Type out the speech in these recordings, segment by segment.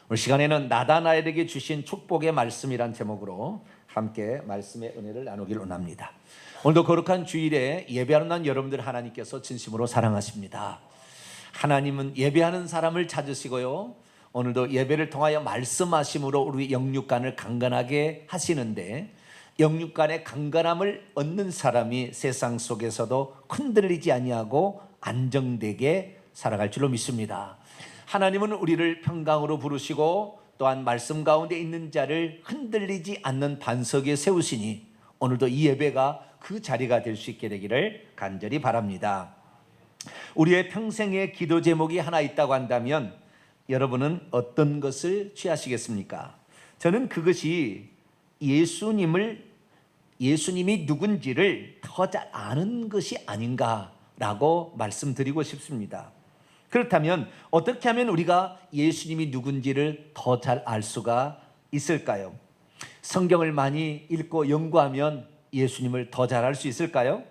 오늘 시간에는 나다나엘에게 주신 축복의 말씀이란 제목으로 함께 말씀의 은혜를 나누기를 원합니다. 오늘도 거룩한 주일에 예배하는 날 여러분들 하나님께서 진심으로 사랑하십니다. 하나님은 예배하는 사람을 찾으시고요, 오늘도 예배를 통하여 말씀하심으로 우리 영육간을 강건하게 하시는데, 영육간의 강건함을 얻는 사람이 세상 속에서도 흔들리지 아니하고 안정되게 살아갈 줄로 믿습니다. 하나님은 우리를 평강으로 부르시고 또한 말씀 가운데 있는 자를 흔들리지 않는 반석에 세우시니 오늘도 이 예배가 그 자리가 될 수 있게 되기를 간절히 바랍니다. 우리의 평생의 기도 제목이 하나 있다고 한다면 여러분은 어떤 것을 취하시겠습니까? 저는 그것이 예수님이 누군지를 더 잘 아는 것이 아닌가라고 말씀드리고 싶습니다. 그렇다면 어떻게 하면 우리가 예수님이 누군지를 더 잘 알 수가 있을까요? 성경을 많이 읽고 연구하면 예수님을 더 잘 알 수 있을까요?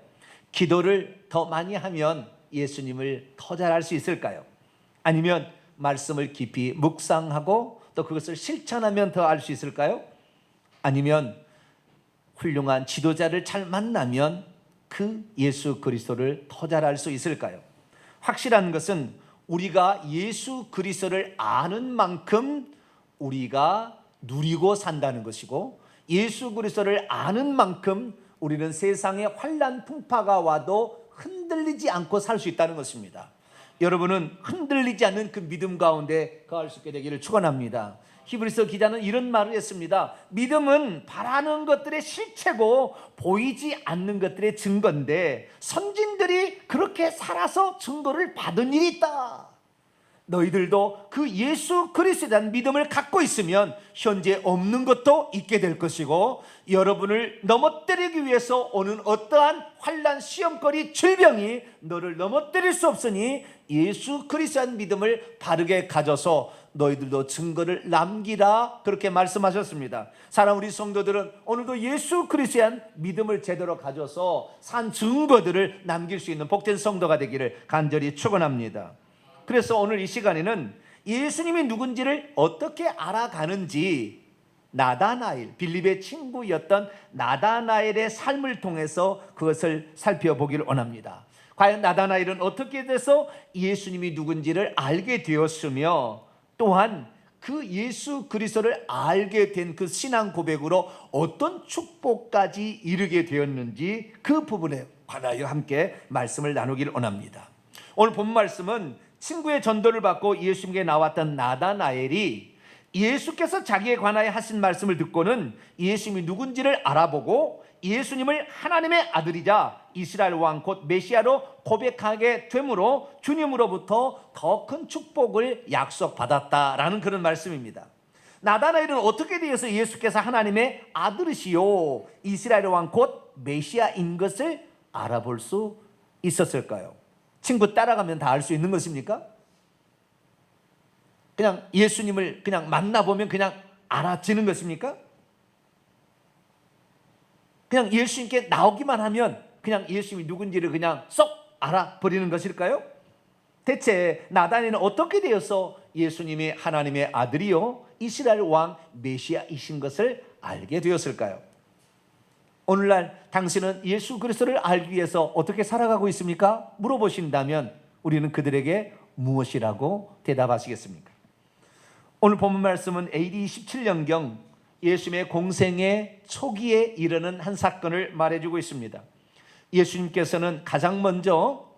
기도를 더 많이 하면 예수님을 더 잘 알 수 있을까요? 아니면 말씀을 깊이 묵상하고 또 그것을 실천하면 더 알 수 있을까요? 아니면 훌륭한 지도자를 잘 만나면 그 예수 그리스도를 더 잘 알 수 있을까요? 확실한 것은 우리가 예수 그리스도를 아는 만큼 우리가 누리고 산다는 것이고, 예수 그리스도를 아는 만큼 우리는 세상에 환난 풍파가 와도 흔들리지 않고 살 수 있다는 것입니다. 여러분은 흔들리지 않는 그 믿음 가운데 거할 수 있게 되기를 축원합니다. 히브리서 기자는 이런 말을 했습니다. 믿음은 바라는 것들의 실체고 보이지 않는 것들의 증거인데 선진들이 그렇게 살아서 증거를 받은 일이 있다. 너희들도 그 예수 그리스도에 대한 믿음을 갖고 있으면 현재 없는 것도 있게 될 것이고, 여러분을 넘어뜨리기 위해서 오는 어떠한 환난, 시험거리, 질병이 너를 넘어뜨릴 수 없으니 예수 그리스도에 대한 믿음을 바르게 가져서 너희들도 증거를 남기라, 그렇게 말씀하셨습니다. 사랑하는 우리 성도들은 오늘도 예수 그리스도에 대한 믿음을 제대로 가져서 산 증거들을 남길 수 있는 복된 성도가 되기를 간절히 축원합니다. 그래서 오늘 이 시간에는 예수님이 누군지를 어떻게 알아가는지 나다나엘, 빌립의 친구였던 나다나엘의 삶을 통해서 그것을 살펴보기를 원합니다. 과연 나다나엘은 어떻게 돼서 예수님이 누군지를 알게 되었으며, 또한 그 예수 그리스도를 알게 된 그 신앙 고백으로 어떤 축복까지 이르게 되었는지 그 부분에 관하여 함께 말씀을 나누기를 원합니다. 오늘 본 말씀은 친구의 전도를 받고 예수님께 나왔던 나다나엘이 예수께서 자기에 관하여 하신 말씀을 듣고는 예수님이 누군지를 알아보고 예수님을 하나님의 아들이자 이스라엘 왕 곧 메시아로 고백하게 되므로 주님으로부터 더 큰 축복을 약속받았다라는 그런 말씀입니다. 나다나엘은 어떻게 되어서 예수께서 하나님의 아들이시요 이스라엘 왕 곧 메시아인 것을 알아볼 수 있었을까요? 친구 따라가면 다 알 수 있는 것입니까? 그냥 예수님을 그냥 만나보면 그냥 알아지는 것입니까? 그냥 예수님께 나오기만 하면 그냥 예수님이 누군지를 그냥 쏙 알아버리는 것일까요? 대체 나다나엘은 어떻게 되어서 예수님이 하나님의 아들이요 이스라엘 왕 메시아이신 것을 알게 되었을까요? 오늘날 당신은 예수 그리스도를 알기 위해서 어떻게 살아가고 있습니까? 물어보신다면 우리는 그들에게 무엇이라고 대답하시겠습니까? 오늘 본문 말씀은 AD 17년경 예수님의 공생의 초기에 이르는 한 사건을 말해주고 있습니다. 예수님께서는 가장 먼저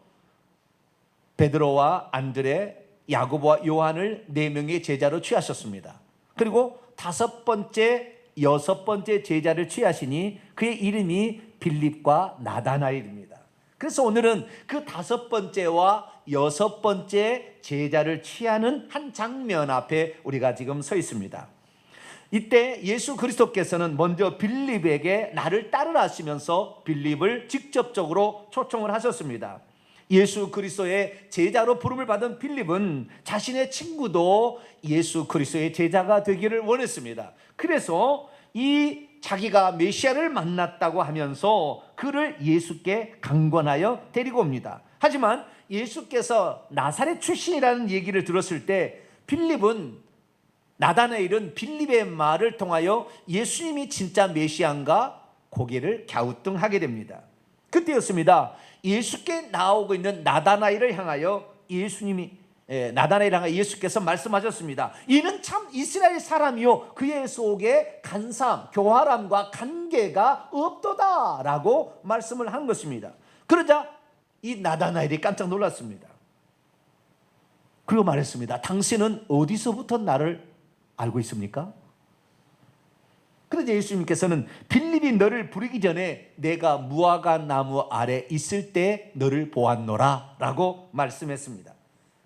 베드로와 안드레, 야고보와 요한을 4명의 제자로 취하셨습니다. 그리고 5번째, 6번째 제자를 취하시니 그의 이름이 빌립과 나다나엘입니다. 그래서 오늘은 그 5번째와 6번째 제자를 취하는 한 장면 앞에 우리가 지금 서 있습니다. 이때 예수 그리스도께서는 먼저 빌립에게 나를 따르라 하시면서 빌립을 직접적으로 초청을 하셨습니다. 예수 그리스도의 제자로 부름을 받은 빌립은 자신의 친구도 예수 그리스도의 제자가 되기를 원했습니다. 그래서 이 자기가 메시아를 만났다고 하면서 그를 예수께 강권하여 데리고 옵니다. 하지만 예수께서 나사렛 출신이라는 얘기를 들었을 때 빌립은 나다나엘은 빌립의 말을 통하여 예수님이 진짜 메시아인가 고개를 갸우뚱하게 됩니다. 그때였습니다. 예수께 나오고 있는 나다나엘을 향하여 예수께서 말씀하셨습니다. 이는 참 이스라엘 사람이요 그의 속에 간사함, 교활함과 관계가 없도다 라고 말씀을 한 것입니다. 그러자 이 나다나엘이 깜짝 놀랐습니다. 그리고 말했습니다. 당신은 어디서부터 나를 알고 있습니까? 그러자 예수님께서는 빌립이 너를 부르기 전에 내가 무화과 나무 아래 있을 때 너를 보았노라 라고 말씀했습니다.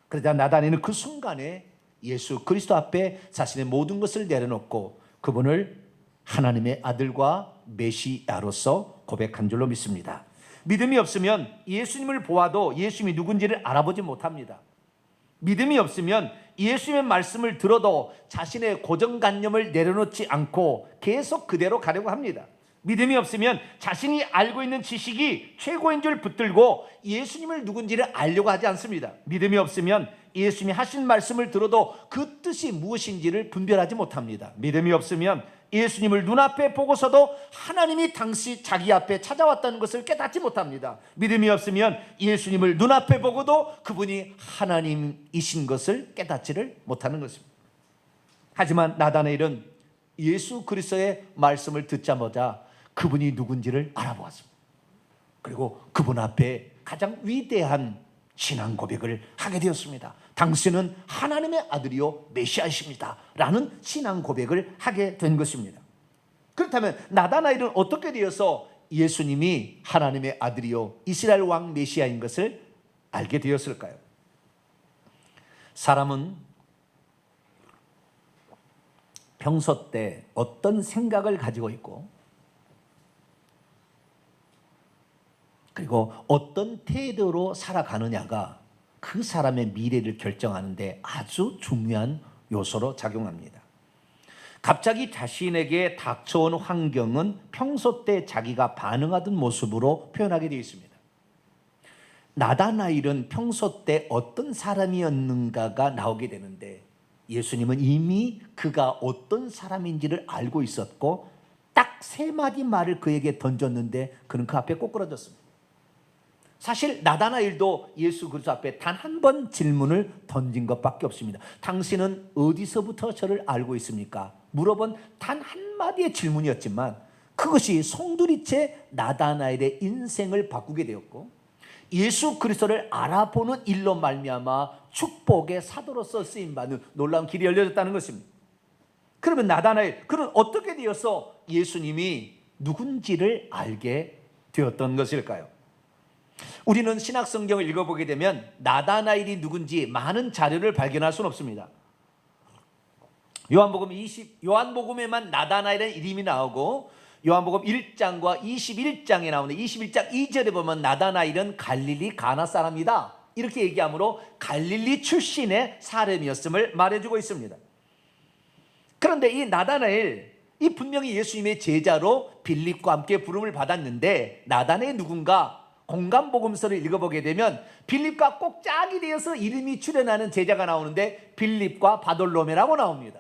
그러자 나다나엘은 그 순간에 예수 그리스도 앞에 자신의 모든 것을 내려놓고 그분을 하나님의 아들과 메시아로서 고백한 줄로 믿습니다. 믿음이 없으면 예수님을 보아도 예수님이 누군지를 알아보지 못합니다. 믿음이 없으면 예수님의 말씀을 들어도 자신의 고정관념을 내려놓지 않고 계속 그대로 가려고 합니다. 믿음이 없으면 자신이 알고 있는 지식이 최고인 줄 붙들고 예수님을 누군지를 알려고 하지 않습니다. 믿음이 없으면 예수님이 하신 말씀을 들어도 그 뜻이 무엇인지를 분별하지 못합니다. 믿음이 없으면 예수님을 눈앞에 보고서도 하나님이 당시 자기 앞에 찾아왔다는 것을 깨닫지 못합니다. 믿음이 없으면 예수님을 눈앞에 보고도 그분이 하나님이신 것을 깨닫지를 못하는 것입니다. 하지만 나다나엘은 예수 그리스도의 말씀을 듣자마자 그분이 누군지를 알아보았습니다. 그리고 그분 앞에 가장 위대한 신앙 고백을 하게 되었습니다. 당신은 하나님의 아들이요 메시아이십니다 라는 신앙 고백을 하게 된 것입니다. 그렇다면 나다나엘은 어떻게 되어서 예수님이 하나님의 아들이요 이스라엘 왕 메시아인 것을 알게 되었을까요? 사람은 평소 때 어떤 생각을 가지고 있고 그리고 어떤 태도로 살아가느냐가 그 사람의 미래를 결정하는데 아주 중요한 요소로 작용합니다. 갑자기 자신에게 닥쳐온 환경은 평소 때 자기가 반응하던 모습으로 표현하게 되어 있습니다. 나다나엘은 평소 때 어떤 사람이었는가가 나오게 되는데 예수님은 이미 그가 어떤 사람인지를 알고 있었고 딱 세 마디 말을 그에게 던졌는데 그는 그 앞에 꼬꾸라졌습니다. 사실 나다나엘도 예수 그리스도 앞에 단 한 번 질문을 던진 것밖에 없습니다. 당신은 어디서부터 저를 알고 있습니까? 물어본 단 한마디의 질문이었지만 그것이 송두리째 나다나엘의 인생을 바꾸게 되었고 예수 그리스도를 알아보는 일로 말미암아 축복의 사도로서 쓰임받는 놀라운 길이 열려졌다는 것입니다. 그러면 나다나엘, 그는 어떻게 되어서 예수님이 누군지를 알게 되었던 것일까요? 우리는 신약 성경을 읽어보게 되면 나다나엘이 누군지 많은 자료를 발견할 수는 없습니다. 요한복음에만 나다나엘의 이름이 나오고 요한복음 1장과 21장에 나오는 21장 2절에 보면 나다나엘은 갈릴리 가나 사람이다 이렇게 얘기하므로 갈릴리 출신의 사람이었음을 말해주고 있습니다. 그런데 이 나다나엘, 이 분명히 예수님의 제자로 빌립과 함께 부름을 받았는데 나다나엘이 누군가 공간복음서를 읽어보게 되면 빌립과 꼭 짝이 되어서 이름이 출현하는 제자가 나오는데 빌립과 바돌로메라고 나옵니다.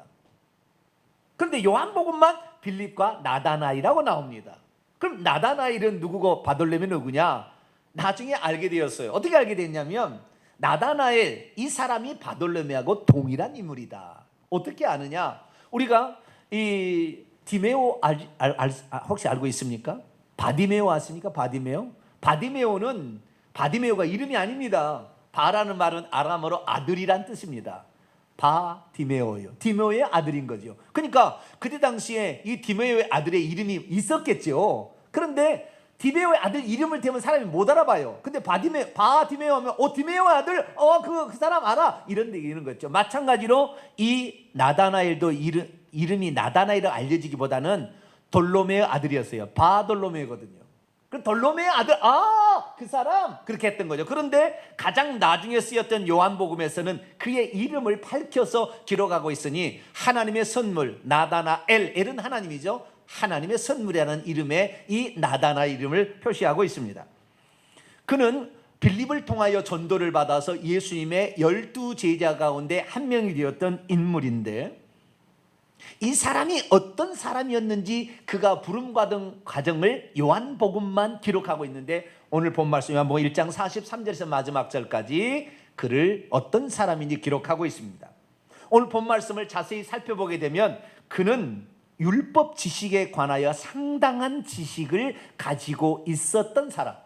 그런데 요한복음만 빌립과 나다나엘이라고 나옵니다. 그럼 나다나엘은 누구고 바돌로메는 누구냐? 나중에 알게 되었어요. 어떻게 알게 됐냐면 나다나엘, 이 사람이 바돌로메하고 동일한 인물이다. 어떻게 아느냐? 우리가 이 디메오 혹시 알고 있습니까? 바디메오 아십니까? 바디메오가 이름이 아닙니다. 바라는 말은 아람어로 아들이란 뜻입니다. 바디메오요. 디메오의 아들인 거죠. 그러니까 그때 당시에 이 디메오의 아들의 이름이 있었겠죠. 그런데 디메오의 아들 이름을 대면 사람이 못 알아봐요. 근데 바디메오 하면 디메오의 아들 그 사람 알아 이런 거죠. 마찬가지로 이 나다나엘도 이름이 나다나엘을 알려지기보다는 돌로메의 아들이었어요. 바돌로메거든요. 그 돌로메의 아들 그 사람 그렇게 했던 거죠. 그런데 가장 나중에 쓰였던 요한복음에서는 그의 이름을 밝혀서 기록하고 있으니 하나님의 선물 나다나엘, 엘은 하나님이죠. 하나님의 선물이라는 이름에 이 나다나엘 이름을 표시하고 있습니다. 그는 빌립을 통하여 전도를 받아서 예수님의 12 제자 가운데 한 명이 되었던 인물인데 이 사람이 어떤 사람이었는지 그가 부름받은 과정을 요한복음만 기록하고 있는데, 오늘 본 말씀 요한복음 1장 43절에서 마지막 절까지 그를 어떤 사람인지 기록하고 있습니다. 오늘 본 말씀을 자세히 살펴보게 되면 그는 율법 지식에 관하여 상당한 지식을 가지고 있었던 사람,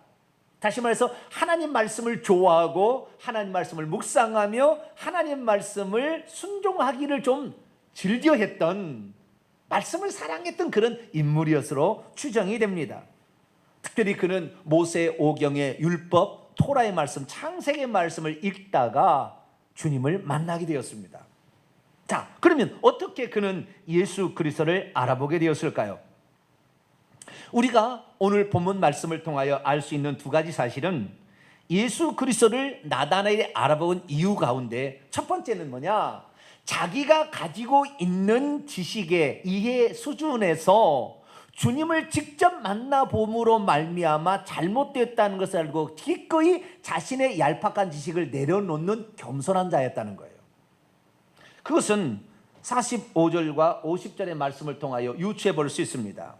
다시 말해서 하나님 말씀을 좋아하고 하나님 말씀을 묵상하며 하나님 말씀을 순종하기를 좀 즐겨했던, 말씀을 사랑했던 그런 인물이었으로 추정이 됩니다. 특별히 그는 모세 오경의 율법, 토라의 말씀, 창세기의 말씀을 읽다가 주님을 만나게 되었습니다. 자, 그러면 어떻게 그는 예수 그리스도를 알아보게 되었을까요? 우리가 오늘 본문 말씀을 통하여 알 수 있는 두 가지 사실은, 예수 그리스도를 나다나엘이 알아본 이유 가운데 첫 번째는 뭐냐? 자기가 가지고 있는 지식의 이해 수준에서 주님을 직접 만나봄으로 말미암아 잘못되었다는 것을 알고 기꺼이 자신의 얄팍한 지식을 내려놓는 겸손한 자였다는 거예요. 그것은 45절과 50절의 말씀을 통하여 유추해 볼 수 있습니다.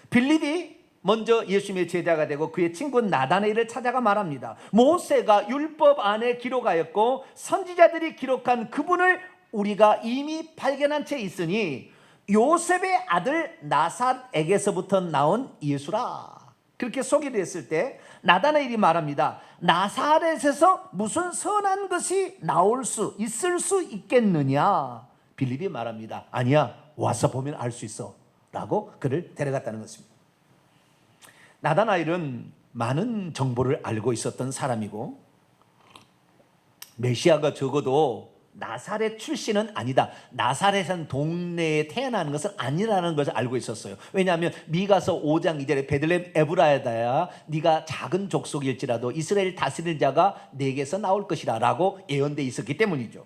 빌립이 먼저 예수님의 제자가 되고 그의 친구 나다나엘을 찾아가 말합니다. 모세가 율법 안에 기록하였고 선지자들이 기록한 그분을 우리가 이미 발견한 채 있으니 요셉의 아들 나사렛에게서부터 나온 예수라. 그렇게 소개를 했을 때 나다나엘이 말합니다. 나사렛에서 무슨 선한 것이 있을 수 있겠느냐? 빌립이 말합니다. 아니야, 와서 보면 알 수 있어 라고 그를 데려갔다는 것입니다. 나다나엘은 많은 정보를 알고 있었던 사람이고, 메시아가 적어도 나사렛 출신은 아니다, 나사렛은 동네에 태어나는 것은 아니라는 것을 알고 있었어요. 왜냐하면 미가서 5장 2절에 베들레헴 에브라야다야 네가 작은 족속일지라도 이스라엘 다스릴 자가 네게서 나올 것이라 라고 예언되어 있었기 때문이죠.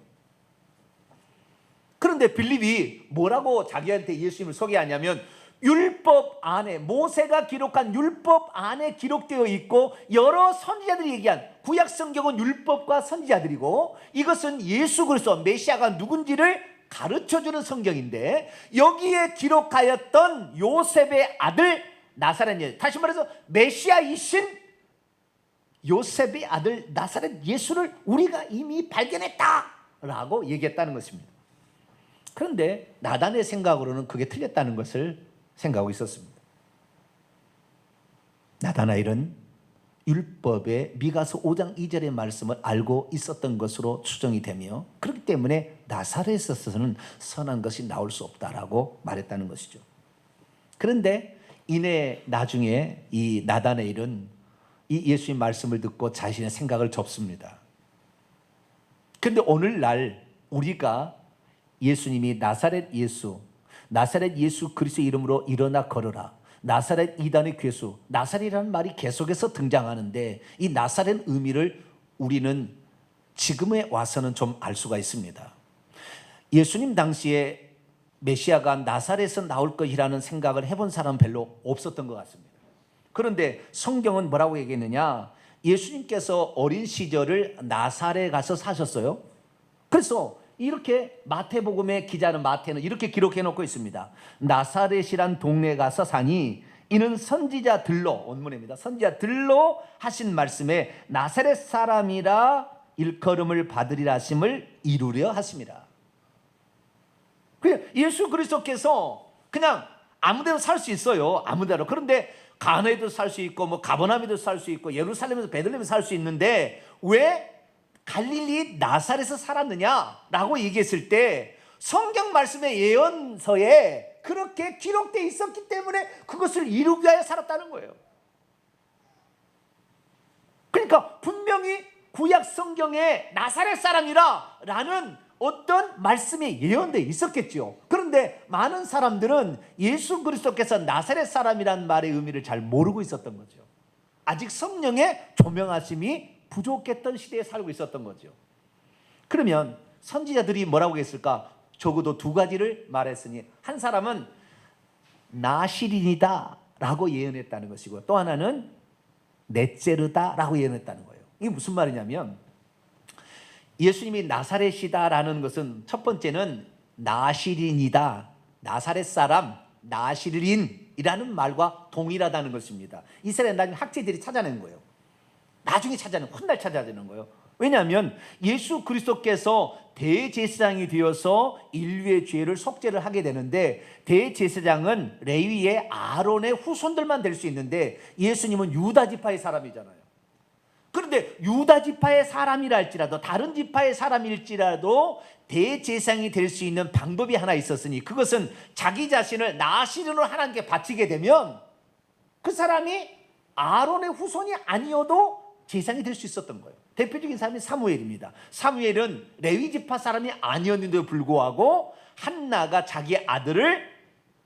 그런데 빌립이 뭐라고 자기한테 예수님을 소개하냐면, 율법 안에, 모세가 기록한 율법 안에 기록되어 있고 여러 선지자들이 얘기한, 구약 성경은 율법과 선지자들이고 이것은 예수 그리스도 메시아가 누군지를 가르쳐주는 성경인데, 여기에 기록하였던 요셉의 아들 나사렛, 다시 말해서 메시아이신 요셉의 아들 나사렛 예수를 우리가 이미 발견했다라고 얘기했다는 것입니다. 그런데 나단의 생각으로는 그게 틀렸다는 것을 생각하고 있었습니다. 나다나엘은 율법의 미가서 5장 2절의 말씀을 알고 있었던 것으로 추정이 되며, 그렇기 때문에 나사렛에서는 선한 것이 나올 수 없다라고 말했다는 것이죠. 그런데 이내 나중에 이 나다나엘은 이 예수의 말씀을 듣고 자신의 생각을 접습니다. 그런데 오늘날 우리가 예수님이 나사렛 예수 그리스도의 이름으로 일어나 걸어라, 나사렛 이단의 괴수, 나사렛이라는 말이 계속해서 등장하는데 이 나사렛 의미를 우리는 지금에 와서는 좀 알 수가 있습니다. 예수님 당시에 메시아가 나사렛에서 나올 것이라는 생각을 해본 사람은 별로 없었던 것 같습니다. 그런데 성경은 뭐라고 얘기했느냐? 예수님께서 어린 시절을 나사렛에 가서 사셨어요. 그래서 이렇게 마태복음의 기자는 마태는 이렇게 기록해 놓고 있습니다. 나사렛이란 동네에 가서 사니 이는 선지자들로, 원문입니다, 선지자들로 하신 말씀에 나사렛 사람이라 일컬음을 받으리라 하심을 이루려 하심이라. 예수 그리스도께서 그냥 아무데나 살 수 있어요, 아무데나. 그런데 가나에도 살 수 있고 뭐 가버나움에도 살 수 있고 예루살렘에서 베들레헴에 살 수 있는데 왜 갈릴리 나사렛에서 살았느냐라고 얘기했을 때 성경 말씀의 예언서에 그렇게 기록되어 있었기 때문에 그것을 이루기 위하여 살았다는 거예요. 그러니까 분명히 구약 성경에 나사렛 사람이라 라는 어떤 말씀이 예언되어 있었겠죠. 그런데 많은 사람들은 예수 그리스도께서 나사렛 사람이란 말의 의미를 잘 모르고 있었던 거죠. 아직 성령의 조명하심이 부족했던 시대에 살고 있었던 거죠. 그러면 선지자들이 뭐라고 했을까? 적어도 두 가지를 말했으니, 한 사람은 나시린이다 라고 예언했다는 것이고, 또 하나는 넷제르다 라고 예언했다는 거예요. 이게 무슨 말이냐면, 예수님이 나사렛이다 라는 것은 첫 번째는 나시린이다, 나사렛 사람 나시린이라는 말과 동일하다는 것입니다. 이스라엘 나중에 학자들이 찾아낸 거예요. 나중에 찾아낸, 훗날 찾아내는 거예요. 왜냐하면 예수 그리스도께서 대제사장이 되어서 인류의 죄를 속죄를 하게 되는데, 대제사장은 레위의 아론의 후손들만 될 수 있는데 예수님은 유다 지파의 사람이잖아요. 그런데 유다 지파의 사람이라 할지라도, 다른 지파의 사람일지라도 대제사장이 될 수 있는 방법이 하나 있었으니, 그것은 자기 자신을 나시린으로 하나님께 바치게 되면 그 사람이 아론의 후손이 아니어도 제사장이 될 수 있었던 거예요. 대표적인 사람이 사무엘입니다. 사무엘은 레위 지파 사람이 아니었는데도 불구하고 한나가 자기 아들을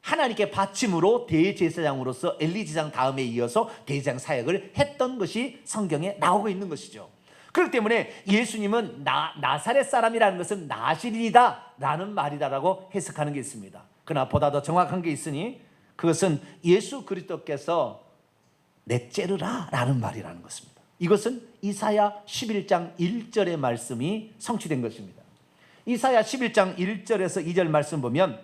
하나님께 바침으로 대제사장으로서 엘리 제사장 다음에 이어서 대제사장 사역을 했던 것이 성경에 나오고 있는 것이죠. 그렇기 때문에 예수님은 나사렛 사람이라는 것은 나시린이다 라는 말이다라고 해석하는 게 있습니다. 그러나 보다 더 정확한 게 있으니, 그것은 예수 그리스도께서 넷째르라 라는 말이라는 것입니다. 이것은 이사야 11장 1절의 말씀이 성취된 것입니다. 이사야 11장 1절에서 2절 말씀 보면,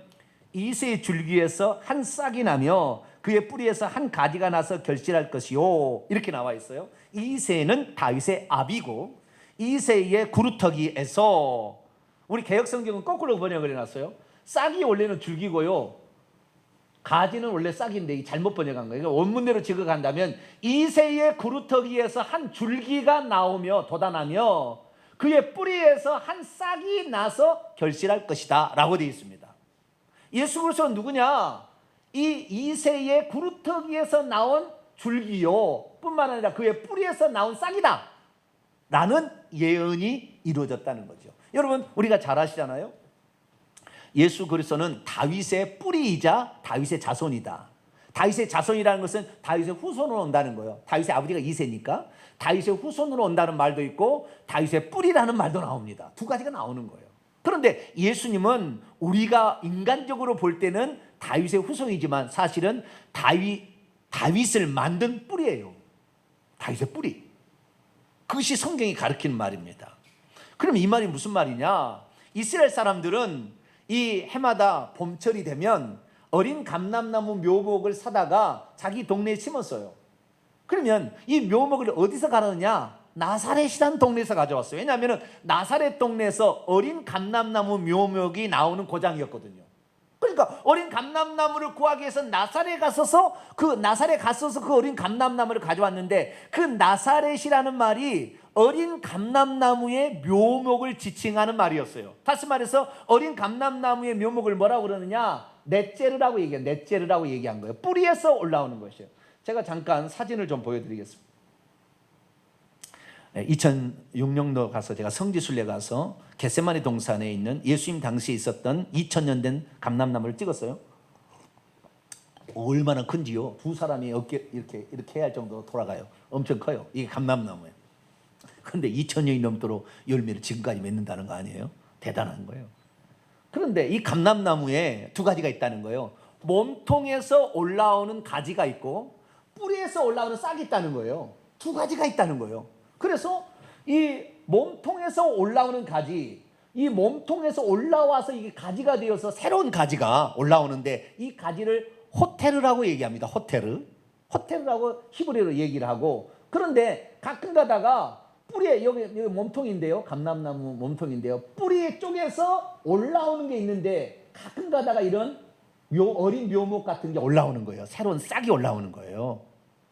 이새의 줄기에서 한 싹이 나며 그의 뿌리에서 한 가지가 나서 결실할 것이요, 이렇게 나와 있어요. 이새는 다윗의 아비고 이새의 구루터기에서, 우리 개역성경은 거꾸로 번역을 해놨어요. 싹이 원래는 줄기고요, 가지는 원래 싹인데 잘못 번역한 거예요. 원문대로 지각한다면 이새의 구루터기에서 한 줄기가 나오며 돋아나며 그의 뿌리에서 한 싹이 나서 결실할 것이다 라고 되어 있습니다. 예수 그리스도는 누구냐? 이 이새의 구루터기에서 나온 줄기요 뿐만 아니라 그의 뿌리에서 나온 싹이다 라는 예언이 이루어졌다는 거죠. 여러분, 우리가 잘 아시잖아요. 예수 그리스도는 다윗의 뿌리이자 다윗의 자손이다. 다윗의 자손이라는 것은 다윗의 후손으로 온다는 거예요. 다윗의 아버지가 이새니까 다윗의 후손으로 온다는 말도 있고 다윗의 뿌리라는 말도 나옵니다. 두 가지가 나오는 거예요. 그런데 예수님은 우리가 인간적으로 볼 때는 다윗의 후손이지만 사실은 다윗을 만든 뿌리예요. 다윗의 뿌리. 그것이 성경이 가르치는 말입니다. 그럼 이 말이 무슨 말이냐? 이스라엘 사람들은 이 해마다 봄철이 되면 어린 감람나무 묘목을 사다가 자기 동네에 심었어요. 그러면 이 묘목을 어디서 가느냐? 나사렛이라는 동네에서 가져왔어요. 왜냐하면 나사렛 동네에서 어린 감람나무 묘목이 나오는 고장이었거든요. 그러니까 어린 감람나무를 구하기 위해서 나사렛 갔어서 그 어린 감람나무를 가져왔는데, 그 나사렛이라는 말이 어린 감람나무의 묘목을 지칭하는 말이었어요. 다시 말해서 어린 감람나무의 묘목을 뭐라고 그러느냐? 넷제르라고 얘기한 거예요. 뿌리에서 올라오는 것이에요. 제가 잠깐 사진을 좀 보여드리겠습니다. 2006년도 가서 제가 성지순례 가서 겟세마네 동산에 있는 예수님 당시에 있었던 2000년 된 감람나무를 찍었어요. 얼마나 큰지요? 두 사람이 어깨 이렇게 해야 할 정도로 돌아가요. 엄청 커요. 이게 감람나무예요. 그런데 2000년이 넘도록 열매를 지금까지 맺는다는 거 아니에요? 대단한 거예요. 그런데 이 감람나무에 두 가지가 있다는 거예요. 몸통에서 올라오는 가지가 있고 뿌리에서 올라오는 싹이 있다는 거예요. 두 가지가 있다는 거예요. 그래서 이 몸통에서 올라오는 가지, 이 몸통에서 올라와서 이게 가지가 되어서 새로운 가지가 올라오는데, 이 가지를 호테르라고 얘기합니다. 호테르라고 히브리어로 얘기를 하고, 그런데 가끔 가다가 뿌리에 여기 몸통인데요, 감람나무 몸통인데요, 뿌리 쪽에서 올라오는 게 있는데 가끔 가다가 이런 어린 묘목 같은 게 올라오는 거예요. 새로운 싹이 올라오는 거예요.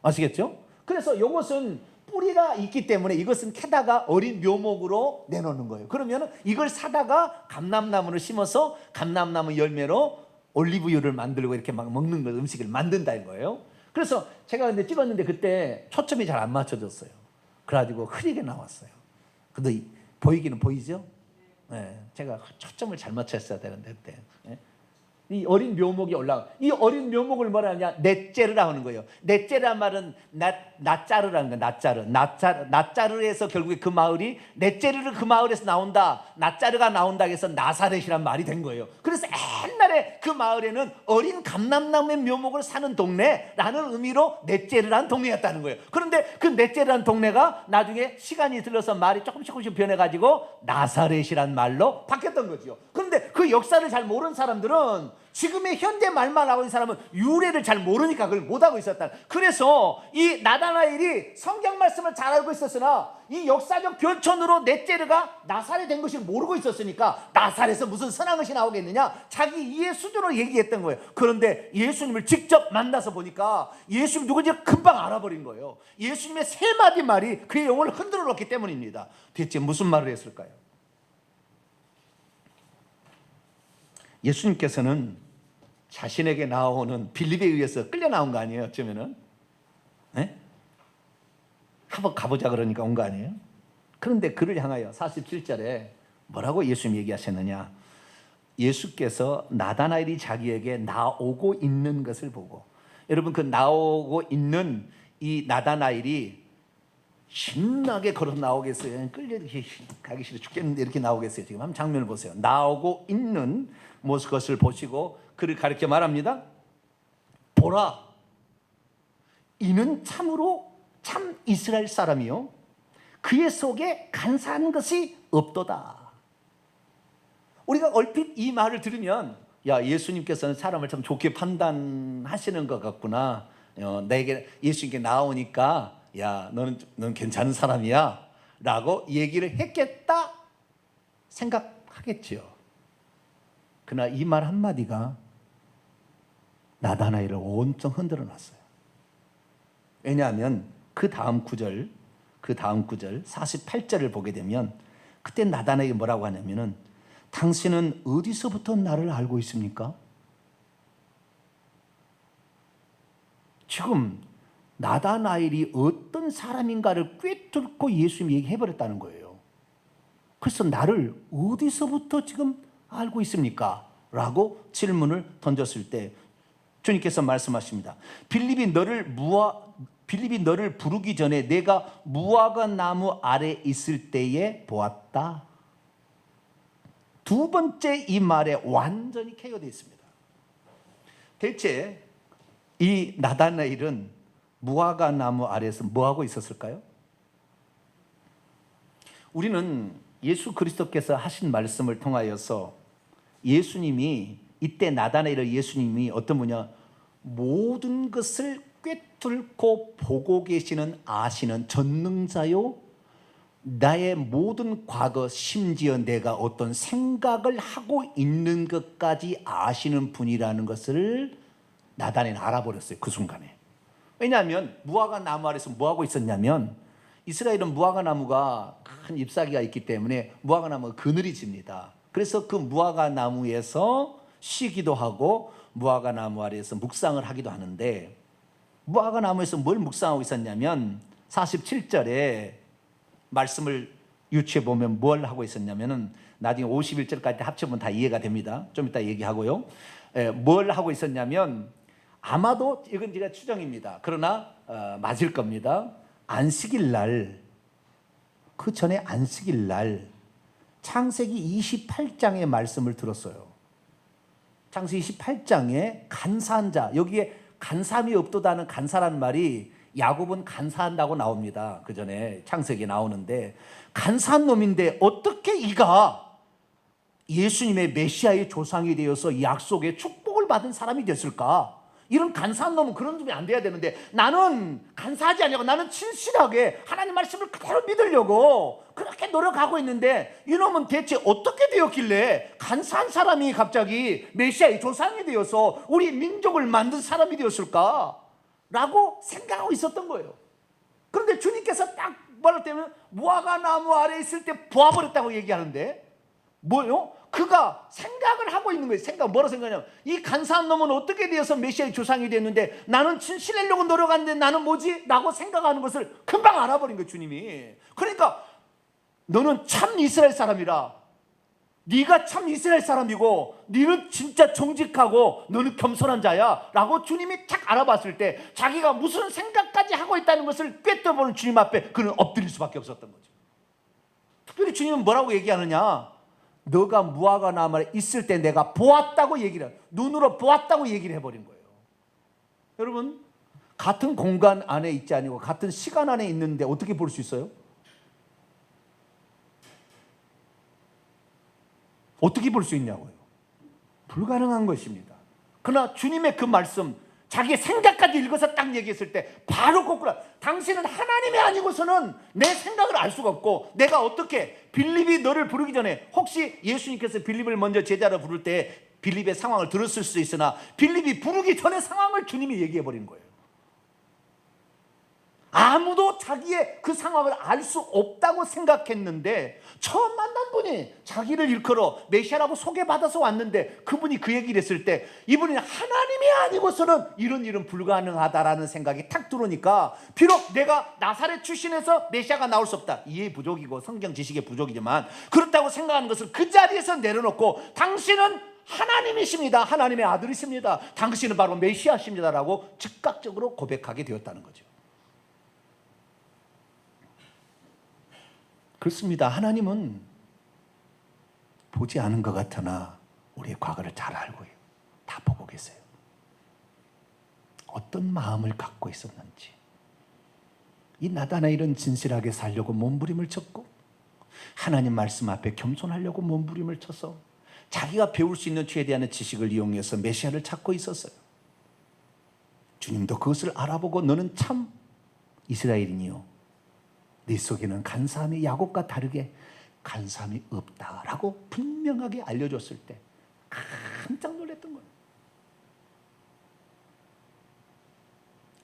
아시겠죠? 그래서 이것은 뿌리가 있기 때문에 이것은 캐다가 어린 묘목으로 내놓는 거예요. 그러면 이걸 사다가 감람나무를 심어서 감람나무 열매로 올리브유를 만들고 이렇게 막 먹는 거, 음식을 만든다는 거예요. 그래서 제가 근데 찍었는데 그때 초점이 잘 안 맞춰졌어요. 그래가지고 흐리게 나왔어요. 근데 보이기는 보이죠? 네, 제가 초점을 잘 맞췄어야 되는데 그때. 네. 이 어린 묘목이 올라가. 이 어린 묘목을 뭐라 하냐? 넷제르라 하는 거예요. 넷제르란 말은 낫자르라는 거예요. 낫자르에서 결국에 그 마을이 넷제르를 그 마을에서 나온다. 낫자르가 나온다 해서 나사렛이란 말이 된 거예요. 그래서 옛날에 그 마을에는 어린 감람나무의 묘목을 사는 동네라는 의미로 넷제르라는 동네였다는 거예요. 그런데 그 넷제르라는 동네가 나중에 시간이 들어서 말이 조금씩 변해가지고 나사렛이란 말로 바뀌었던 거죠. 그런데 그 역사를 잘 모르는 사람들은 지금의 현대 말만 하고 있는 사람은 유래를 잘 모르니까 그걸 못하고 있었다. 그래서 이 나다나엘이 성경 말씀을 잘 알고 있었으나 이 역사적 변천으로 넷째르가 나사렛 된 것을 모르고 있었으니까 나사렛에서 무슨 선한 것이 나오겠느냐, 자기 이해 수준으로 얘기했던 거예요. 그런데 예수님을 직접 만나서 보니까 예수님 누군지 금방 알아버린 거예요. 예수님의 세 마디 말이 그의 영혼을 흔들어 놓기 때문입니다. 대체 무슨 말을 했을까요? 예수님께서는 자신에게 나오는 빌립에 의해서 끌려 나온 거 아니에요? 어쩌면은, 네? 한번 가보자 그러니까 온 거 아니에요? 그런데 그를 향하여 47절에 뭐라고 예수님 얘기하셨느냐? 예수께서 나다나엘이 자기에게 나오고 있는 것을 보고, 여러분 그 나오고 있는 이 나다나엘이 신나게 걸어서 나오겠어요? 끌려 가기 싫어 죽겠는데 이렇게 나오겠어요? 지금 한번 장면을 보세요. 나오고 있는 모습 것을 보시고 그를 가리켜 말합니다. 보라, 이는 참으로 참 이스라엘 사람이요 그의 속에 간사한 것이 없도다. 우리가 얼핏 이 말을 들으면 야, 예수님께서는 사람을 참 좋게 판단하시는 것 같구나. 내게 예수님께 나오니까 야, 너는 괜찮은 사람이야 라고 얘기를 했겠다 생각하겠죠. 그러나 이 말 한마디가 나다나엘을 온통 흔들어 놨어요. 왜냐하면 그 다음 구절 48절을 보게 되면 그때 나다나엘이 뭐라고 하냐면은 당신은 어디서부터 나를 알고 있습니까? 지금 나다나엘이 어떤 사람인가를 꿰뚫고 예수님이 얘기해버렸다는 거예요. 그래서 나를 어디서부터 지금 알고 있습니까? 라고 질문을 던졌을 때 주님께서 말씀하십니다. 빌립이 너를 부르기 전에 내가 무화과 나무 아래 있을 때에 보았다. 두 번째 이 말에 완전히 KO되어 있습니다. 대체 이 나다나엘은 무화과 나무 아래에서 뭐하고 있었을까요? 우리는 예수 그리스도께서 하신 말씀을 통하여서 예수님이 이때 나다나엘을 예수님이 어떤 분이냐, 모든 것을 꿰뚫고 보고 계시는 아시는 전능자요, 나의 모든 과거 심지어 내가 어떤 생각을 하고 있는 것까지 아시는 분이라는 것을 나다나엘은 알아버렸어요. 그 순간에. 왜냐하면 무화과 나무 아래서 뭐하고 있었냐면 이스라엘은 무화과 나무가 큰 잎사귀가 있기 때문에 무화과 나무가 그늘이 집니다. 그래서 그 무화과 나무에서 쉬기도 하고 무화과 나무 아래에서 묵상을 하기도 하는데, 무화과 나무에서 뭘 묵상하고 있었냐면 47절에 말씀을 유추해 보면 뭘 하고 있었냐면은 나중에 51절까지 합쳐보면 다 이해가 됩니다. 좀 이따 얘기하고요. 뭘 하고 있었냐면 아마도 이건 제가 추정입니다. 그러나 맞을 겁니다. 안식일 날, 그 전에 안식일 날 창세기 28장의 말씀을 들었어요. 창세기 28장에 간사한 자, 여기에 간사함이 없도다는 간사라는 말이 야곱은 간사한다고 나옵니다. 그 전에 창세기에 나오는데 간사한 놈인데 어떻게 이가 예수님의 메시아의 조상이 되어서 약속의 축복을 받은 사람이 됐을까? 이런 간사한 놈은 그런 놈이 안 돼야 되는데 나는 간사하지 않냐고, 나는 진실하게 하나님 말씀을 그대로 믿으려고 그렇게 노력하고 있는데 이놈은 대체 어떻게 되었길래 간사한 사람이 갑자기 메시아의 조상이 되어서 우리 민족을 만든 사람이 되었을까? 라고 생각하고 있었던 거예요. 그런데 주님께서 딱 말할 때면 무화과 나무 아래 있을 때 보아버렸다고 얘기하는데 뭐요? 그가 생각을 하고 있는 거예요. 뭐라고 생각하냐면 이 간사한 놈은 어떻게 되어서 메시아의 조상이 됐는데 나는 진실하려고 노력하는데 나는 뭐지? 라고 생각하는 것을 금방 알아버린 거예요, 주님이. 그러니까 너는 참 이스라엘 사람이라, 네가 참 이스라엘 사람이고 너는 진짜 정직하고 너는 겸손한 자야 라고 주님이 딱 알아봤을 때 자기가 무슨 생각까지 하고 있다는 것을 꿰뚫어보는 주님 앞에 그는 엎드릴 수밖에 없었던 거죠. 특별히 주님은 뭐라고 얘기하느냐, 너가 무화과 나무에 있을 때 내가 보았다고 얘기를 해요. 눈으로 보았다고 얘기를 해버린 거예요. 여러분, 같은 공간 안에 있지 아니고 같은 시간 안에 있는데 어떻게 볼 수 있어요? 어떻게 볼 수 있냐고요? 불가능한 것입니다. 그러나 주님의 그 말씀, 자기의 생각까지 읽어서 딱 얘기했을 때 바로 거꾸로, 당신은 하나님이 아니고서는 내 생각을 알 수가 없고, 내가 어떻게, 빌립이 너를 부르기 전에, 혹시 예수님께서 빌립을 먼저 제자로 부를 때 빌립의 상황을 들었을 수 있으나 빌립이 부르기 전에 상황을 주님이 얘기해 버린 거예요. 아무도 자기의 그 상황을 알 수 없다고 생각했는데, 처음 만난 분이 자기를 일컬어 메시아라고 소개받아서 왔는데, 그분이 그 얘기를 했을 때 이분이 하나님이 아니고서는 이런 일은 불가능하다라는 생각이 탁 들어오니까, 비록 내가 나사렛 출신에서 메시아가 나올 수 없다, 이해 부족이고 성경 지식의 부족이지만 그렇다고 생각하는 것을 그 자리에서 내려놓고, 당신은 하나님이십니다, 하나님의 아들이십니다, 당신은 바로 메시아십니다라고 즉각적으로 고백하게 되었다는 거죠. 그렇습니다. 하나님은 보지 않은 것 같으나 우리의 과거를 잘 알고 다 보고 계세요. 어떤 마음을 갖고 있었는지. 이 나다나엘은 진실하게 살려고 몸부림을 쳤고, 하나님 말씀 앞에 겸손하려고 몸부림을 쳐서 자기가 배울 수 있는 최대한의 지식을 이용해서 메시아를 찾고 있었어요. 주님도 그것을 알아보고 너는 참 이스라엘인이요, 네 속에는 간사함이 야곱과 다르게 간사함이 없다라고 분명하게 알려줬을 때 깜짝 놀랐던 거예요.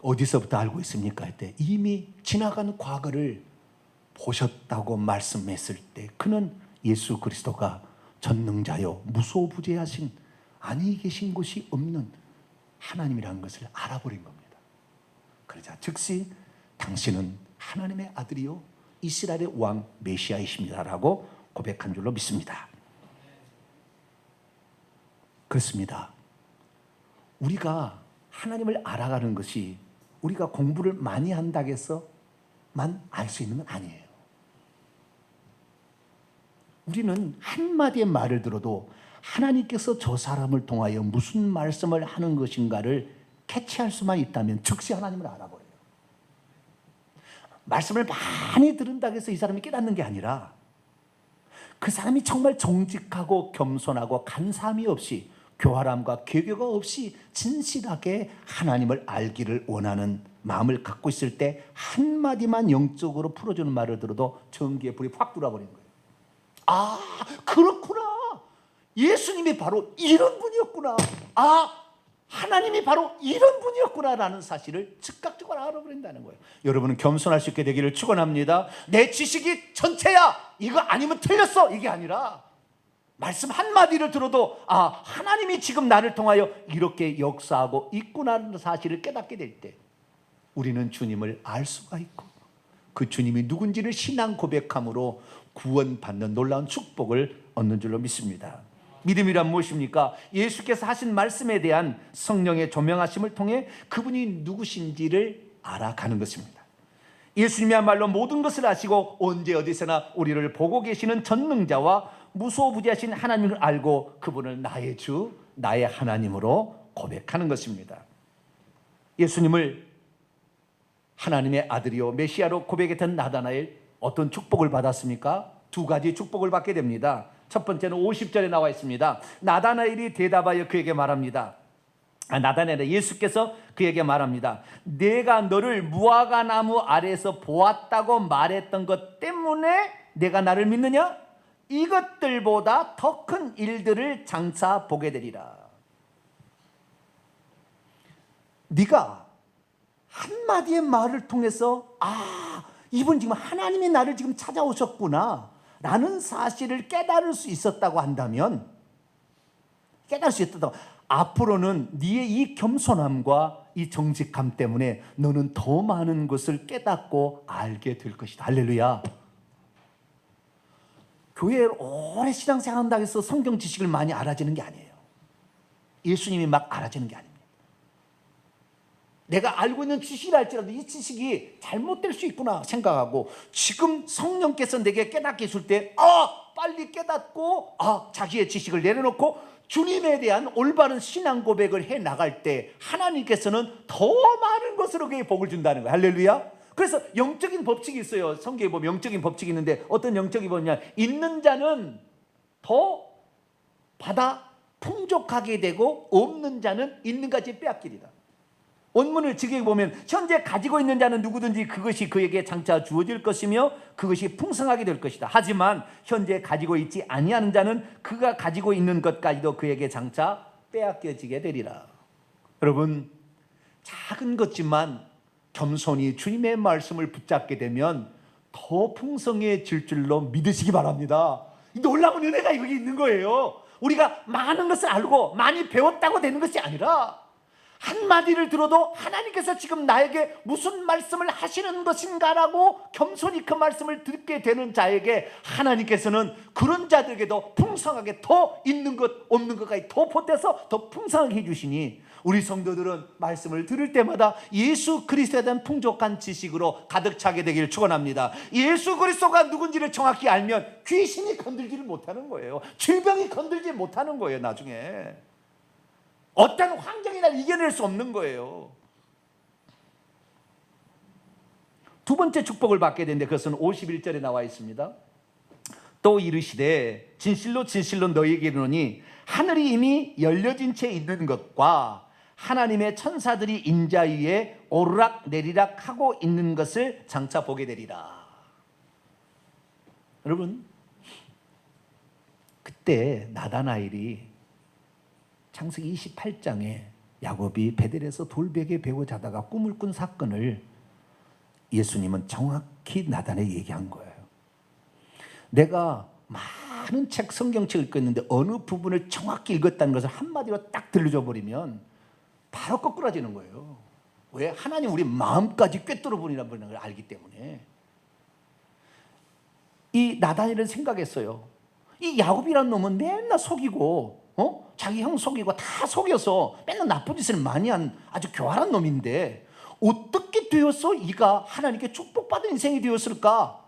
어디서부터 알고 있습니까? 할 때 이미 지나간 과거를 보셨다고 말씀했을 때 그는 예수 그리스도가 전능자요 무소부재하신, 아니 계신 곳이 없는 하나님이라는 것을 알아버린 겁니다. 그러자 즉시 당신은 하나님의 아들이요 이스라엘의 왕 메시아이십니다라고 고백한 줄로 믿습니다. 그렇습니다. 우리가 하나님을 알아가는 것이 우리가 공부를 많이 한다고 해서만 알 수 있는 건 아니에요. 우리는 한마디의 말을 들어도 하나님께서 저 사람을 통하여 무슨 말씀을 하는 것인가를 캐치할 수만 있다면 즉시 하나님을 알아버려요. 말씀을 많이 들은다고 해서 이 사람이 깨닫는 게 아니라, 그 사람이 정말 정직하고 겸손하고 간사함이 없이, 교활함과 개교가 없이 진실하게 하나님을 알기를 원하는 마음을 갖고 있을 때 한마디만 영적으로 풀어주는 말을 들어도 전기의 불이 확 들어와버리는 거예요. 아, 그렇구나, 예수님이 바로 이런 분이었구나, 아, 하나님이 바로 이런 분이었구나라는 사실을 즉각적으로 알아버린다는 거예요. 여러분은 겸손할 수 있게 되기를 축원합니다. 내 지식이 전체야, 이거 아니면 틀렸어, 이게 아니라 말씀 한마디를 들어도 아, 하나님이 지금 나를 통하여 이렇게 역사하고 있구나라는 사실을 깨닫게 될 때 우리는 주님을 알 수가 있고, 그 주님이 누군지를 신앙 고백함으로 구원받는 놀라운 축복을 얻는 줄로 믿습니다. 믿음이란 무엇입니까? 예수께서 하신 말씀에 대한 성령의 조명하심을 통해 그분이 누구신지를 알아가는 것입니다. 예수님이야말로 모든 것을 아시고 언제 어디서나 우리를 보고 계시는 전능자와 무소부재하신 하나님을 알고 그분을 나의 주, 나의 하나님으로 고백하는 것입니다. 예수님을 하나님의 아들이요 메시아로 고백했던 나다나엘, 어떤 축복을 받았습니까? 두 가지 축복을 받게 됩니다. 첫 번째는 50절에 나와 있습니다. 나다나엘이 대답하여 그에게 말합니다. 나다나엘은 예수께서 그에게 말합니다. 내가 너를 무화과 나무 아래에서 보았다고 말했던 것 때문에 내가 나를 믿느냐? 이것들보다 더 큰 일들을 장차 보게 되리라. 네가 한마디의 말을 통해서 아, 이분 지금 하나님이 나를 지금 찾아오셨구나 라는 사실을 깨달을 수 있었다고 한다면, 깨달을 수 있었다고, 앞으로는 네의 이 겸손함과 이 정직함 때문에 너는 더 많은 것을 깨닫고 알게 될 것이다. 할렐루야. 교회에 오래 신앙생활 한다고 해서 성경 지식을 많이 알아지는 게 아니에요. 예수님이 막 알아지는 게 아닙니다. 내가 알고 있는 지식이라 할지라도 이 지식이 잘못될 수 있구나 생각하고, 지금 성령께서 내게 깨닫게 해줄 때 빨리 깨닫고 자기의 지식을 내려놓고 주님에 대한 올바른 신앙 고백을 해 나갈 때 하나님께서는 더 많은 것으로 그에게 복을 준다는 거예요. 할렐루야. 그래서 영적인 법칙이 있어요. 성경에 보면 영적인 법칙이 있는데, 어떤 영적인 법이냐, 있는 자는 더 받아 풍족하게 되고 없는 자는 있는 가지 빼앗기리라. 원문을 직역해 보면 현재 가지고 있는 자는 누구든지 그것이 그에게 장차 주어질 것이며 그것이 풍성하게 될 것이다. 하지만 현재 가지고 있지 아니하는 자는 그가 가지고 있는 것까지도 그에게 장차 빼앗겨지게 되리라. 여러분, 작은 것지만 겸손히 주님의 말씀을 붙잡게 되면 더 풍성해질 줄로 믿으시기 바랍니다. 놀라운 은혜가 여기 있는 거예요. 우리가 많은 것을 알고 많이 배웠다고 되는 것이 아니라 한마디를 들어도 하나님께서 지금 나에게 무슨 말씀을 하시는 것인가라고 겸손히 그 말씀을 듣게 되는 자에게 하나님께서는 그런 자들에게도 풍성하게 더 있는 것 없는 것까지 더 보태서 더 풍성하게 해주시니 우리 성도들은 말씀을 들을 때마다 예수 그리스도에 대한 풍족한 지식으로 가득 차게 되기를 축원합니다. 예수 그리스도가 누군지를 정확히 알면 귀신이 건들지를 못하는 거예요. 질병이 건들지 못하는 거예요. 나중에 어떤 환경이나 이겨낼 수 없는 거예요. 두 번째 축복을 받게 되는데 그것은 51절에 나와 있습니다. 또 이르시되 진실로 진실로 너희에게 이르노니 하늘이 이미 열려진 채 있는 것과 하나님의 천사들이 인자 위에 오르락 내리락 하고 있는 것을 장차 보게 되리라. 여러분, 그때 나다나엘이 창세기 28장에 야곱이 베델에서 돌베개 베고 자다가 꿈을 꾼 사건을 예수님은 정확히 나단에 얘기한 거예요. 내가 많은 성경책을 읽었는데 어느 부분을 정확히 읽었다는 것을 한마디로 딱 들려줘 버리면 바로 거꾸라지는 거예요. 왜? 하나님 우리 마음까지 꿰뚫어 보리라는 걸 알기 때문에. 이 나단이는 생각했어요. 이 야곱이라는 놈은 맨날 속이고 자기 형 속이고 다 속여서 맨날 나쁜 짓을 많이 한 아주 교활한 놈인데 어떻게 되어서 이가 하나님께 축복받은 인생이 되었을까?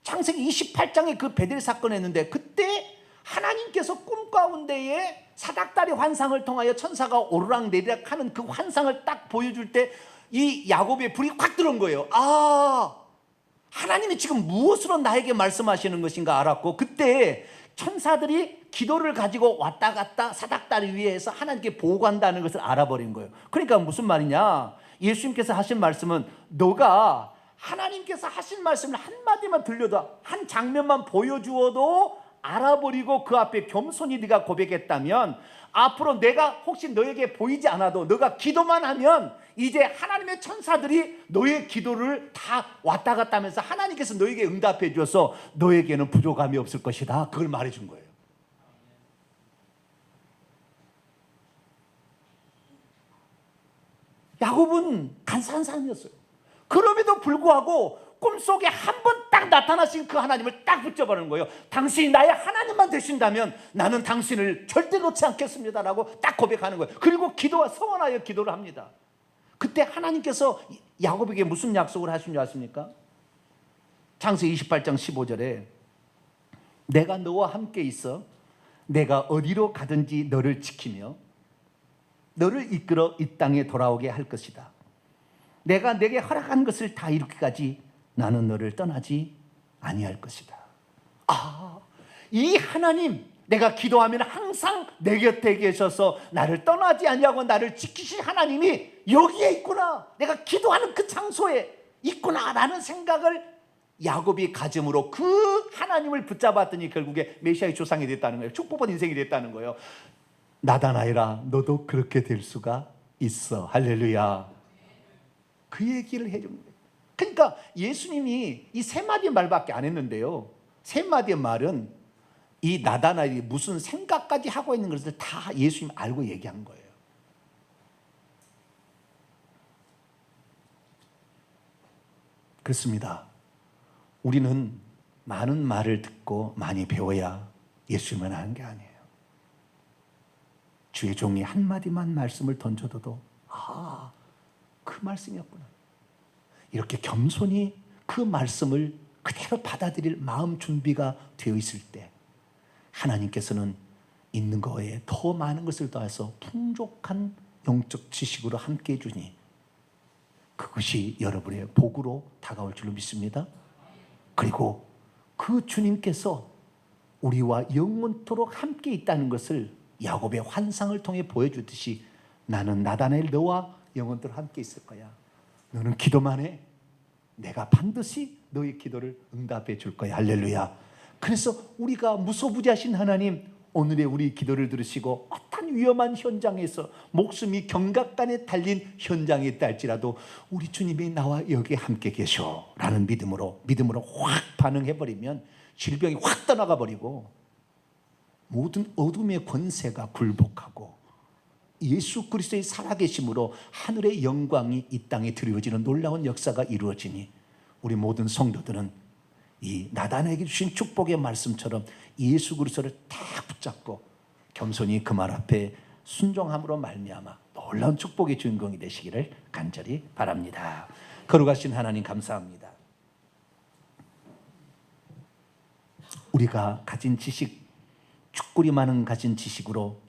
창세기 28장에 그 베델 사건을 했는데 그때 하나님께서 꿈 가운데에 사닥다리 환상을 통하여 천사가 오르락 내리락 하는 그 환상을 딱 보여줄 때 이 야곱의 불이 확 들어온 거예요. 아, 하나님이 지금 무엇으로 나에게 말씀하시는 것인가 알았고 그때 천사들이 기도를 가지고 왔다 갔다 사닥다리 위에서 하나님께 보고한다는 것을 알아버린 거예요. 그러니까 무슨 말이냐? 예수님께서 하신 말씀은 너가 하나님께서 하신 말씀을 한마디만 들려도 한 장면만 보여주어도 알아버리고 그 앞에 겸손히 네가 고백했다면 앞으로 내가 혹시 너에게 보이지 않아도 너가 기도만 하면 이제 하나님의 천사들이 너의 기도를 다 왔다 갔다 하면서 하나님께서 너에게 응답해 주어서 너에게는 부족함이 없을 것이다. 그걸 말해준 거예요. 야곱은 간사한 사람이었어요. 그럼에도 불구하고 꿈속에 한 번 딱 나타나신 그 하나님을 딱 붙잡아는 거예요. 당신이 나의 하나님만 되신다면 나는 당신을 절대 놓지 않겠습니다라고 딱 고백하는 거예요. 그리고 기도와 서원하여 기도를 합니다. 그때 하나님께서 야곱에게 무슨 약속을 하신 줄 아십니까? 창세기 28장 15절에 내가 너와 함께 있어 내가 어디로 가든지 너를 지키며 너를 이끌어 이 땅에 돌아오게 할 것이다. 내가 내게 허락한 것을 다 이루기까지 나는 너를 떠나지 아니할 것이다. 아, 이 하나님, 내가 기도하면 항상 내 곁에 계셔서 나를 떠나지 아니하고 나를 지키실 하나님이 여기에 있구나. 내가 기도하는 그 장소에 있구나라는 생각을 야곱이 가짐으로 그 하나님을 붙잡았더니 결국에 메시아의 조상이 됐다는 거예요. 축복받은 인생이 됐다는 거예요. 나다나엘아, 너도 그렇게 될 수가 있어. 할렐루야. 그 얘기를 해준 거예요. 그러니까 예수님이 이 세 마디의 말밖에 안 했는데요. 세 마디의 말은 이 나다나엘이 무슨 생각까지 하고 있는 것을 다 예수님 알고 얘기한 거예요. 그렇습니다. 우리는 많은 말을 듣고 많이 배워야 예수님을 아는 게 아니에요. 주의 종이 한마디만 말씀을 던져도 그 말씀이었구나. 이렇게 겸손히 그 말씀을 그대로 받아들일 마음 준비가 되어 있을 때 하나님께서는 있는 거에 더 많은 것을 더해서 풍족한 영적 지식으로 함께 해주니 그것이 여러분의 복으로 다가올 줄로 믿습니다. 그리고 그 주님께서 우리와 영원토록 함께 있다는 것을 야곱의 환상을 통해 보여주듯이 나는 나다나엘 너와 영원토록 함께 있을 거야. 너는 기도만 해. 내가 반드시 너의 기도를 응답해 줄 거야. 할렐루야. 그래서 우리가 무소부지하신 하나님, 오늘의 우리 기도를 들으시고 어떤 위험한 현장에서 목숨이 경각간에 달린 현장에 있다 할지라도 우리 주님이 나와 여기에 함께 계셔 라는 믿음으로 확 반응해버리면 질병이 확 떠나가 버리고 모든 어둠의 권세가 굴복하고 예수 그리스도의 살아계심으로 하늘의 영광이 이 땅에 드리워지는 놀라운 역사가 이루어지니 우리 모든 성도들은 이 나단에게 주신 축복의 말씀처럼 예수 그리스도를 딱 붙잡고 겸손히 그 말 앞에 순종함으로 말미암아 놀라운 축복의 주인공이 되시기를 간절히 바랍니다. 거룩하신 하나님 감사합니다. 우리가 가진 지식, 축구리 많은 가진 지식으로